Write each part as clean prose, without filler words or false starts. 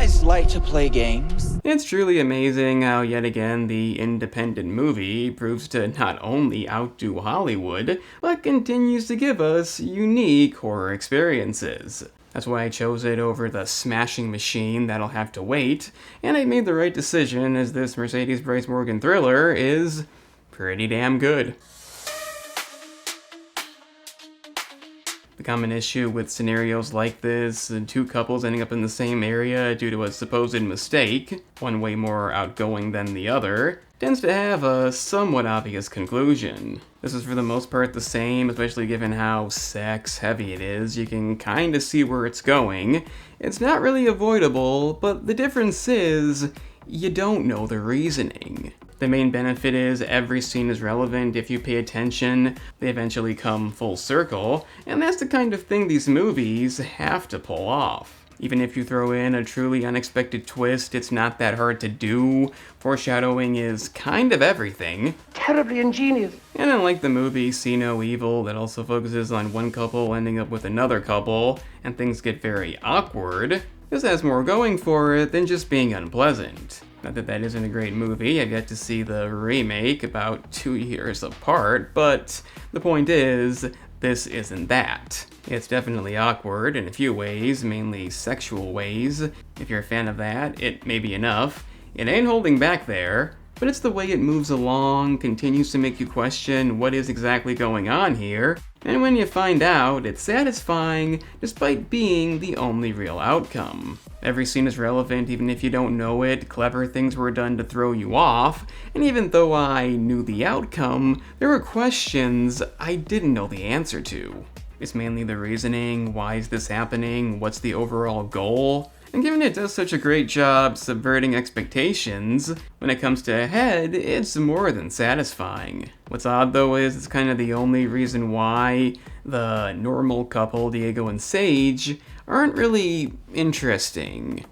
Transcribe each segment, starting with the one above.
guys like to play games? It's truly amazing how yet again the independent movie proves to not only outdo Hollywood, but continues to give us unique horror experiences. That's why I chose it over the smashing machine that'll have to wait, and I made the right decision as this Mercedes Bryce Morgan thriller is pretty damn good. The common issue with scenarios like this, and two couples ending up in the same area due to a supposed mistake, one way more outgoing than the other, tends to have a somewhat obvious conclusion. This is for the most part the same, especially given how sex-heavy it is. You can kinda see where it's going. It's not really avoidable, but the difference is, you don't know the reasoning. The main benefit is every scene is relevant. If you pay attention, they eventually come full circle, and that's the kind of thing these movies have to pull off. Even if you throw in a truly unexpected twist, it's not that hard to do. Foreshadowing is kind of everything. Terribly ingenious. And unlike the movie See No Evil, that also focuses on one couple ending up with another couple, and things get very awkward, this has more going for it than just being unpleasant. Not that that isn't a great movie, I've yet to see the remake about 2 years apart, but the point is, this isn't that. It's definitely awkward in a few ways, mainly sexual ways. If you're a fan of that, it may be enough. It ain't holding back there, but it's the way it moves along, continues to make you question what is exactly going on here, and when you find out, it's satisfying despite being the only real outcome. Every scene is relevant even if you don't know it, clever things were done to throw you off, and even though I knew the outcome, there were questions I didn't know the answer to. It's mainly the reasoning, why is this happening, what's the overall goal? And given it does such a great job subverting expectations, when it comes to a head, it's more than satisfying. What's odd though is it's kind of the only reason why the normal couple, Diego and Sage, aren't really interesting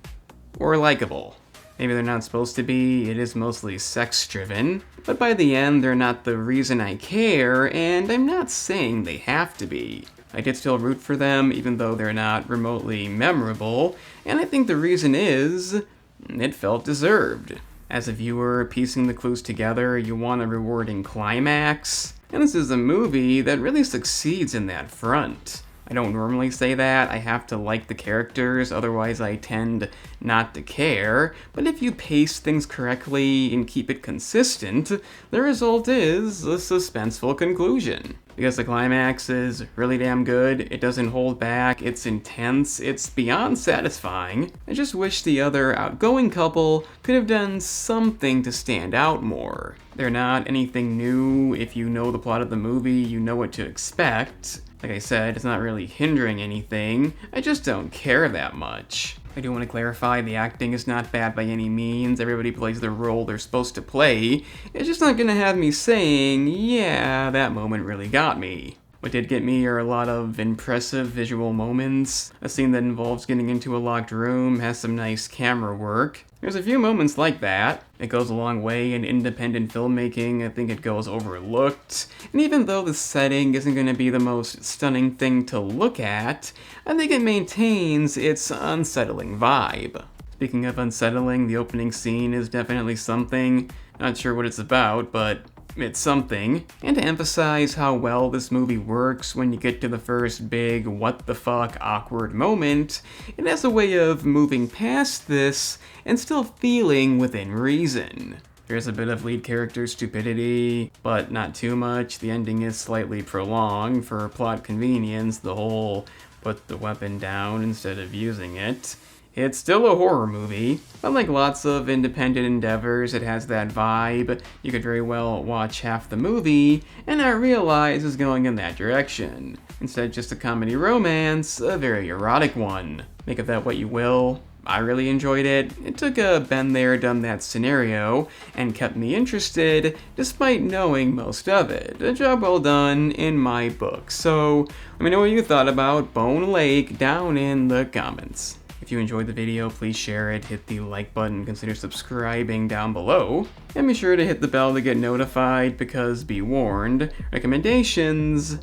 or likable. Maybe they're not supposed to be, it is mostly sex-driven, but by the end they're not the reason I care, and I'm not saying they have to be. I did still root for them, even though they're not remotely memorable, and I think the reason is, it felt deserved. As a viewer, piecing the clues together, you want a rewarding climax, and this is a movie that really succeeds in that front. I don't normally say that, I have to like the characters, otherwise I tend not to care, but if you pace things correctly and keep it consistent, the result is a suspenseful conclusion. Because the climax is really damn good, it doesn't hold back, it's intense, it's beyond satisfying. I just wish the other outgoing couple could have done something to stand out more. They're not anything new. If you know the plot of the movie, you know what to expect. Like I said, it's not really hindering anything, I just don't care that much. I do want to clarify, the acting is not bad by any means, everybody plays the role they're supposed to play, it's just not gonna have me saying, yeah, that moment really got me. What did get me are a lot of impressive visual moments. A scene that involves getting into a locked room has some nice camera work. There's a few moments like that. It goes a long way in independent filmmaking, I think it goes overlooked. And even though the setting isn't going to be the most stunning thing to look at, I think it maintains its unsettling vibe. Speaking of unsettling, the opening scene is definitely something. Not sure what it's about, but it's something. And to emphasize how well this movie works when you get to the first big what the fuck awkward moment, it has a way of moving past this and still feeling within reason. There's a bit of lead character stupidity, but not too much. The ending is slightly prolonged for plot convenience, the whole put the weapon down instead of using it. It's still a horror movie. Unlike lots of independent endeavors, it has that vibe. You could very well watch half the movie and not realize it's going in that direction. Instead, just a comedy romance, a very erotic one. Make of that what you will. I really enjoyed it. It took a been there, done that scenario and kept me interested despite knowing most of it. A job well done in my book. So let me know what you thought about Bone Lake down in the comments. If you enjoyed the video, please share it, hit the like button, consider subscribing down below, and be sure to hit the bell to get notified because, be warned, recommendations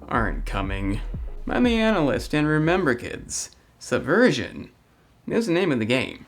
aren't coming. I'm the analyst, and remember kids, Subversion is the name of the game.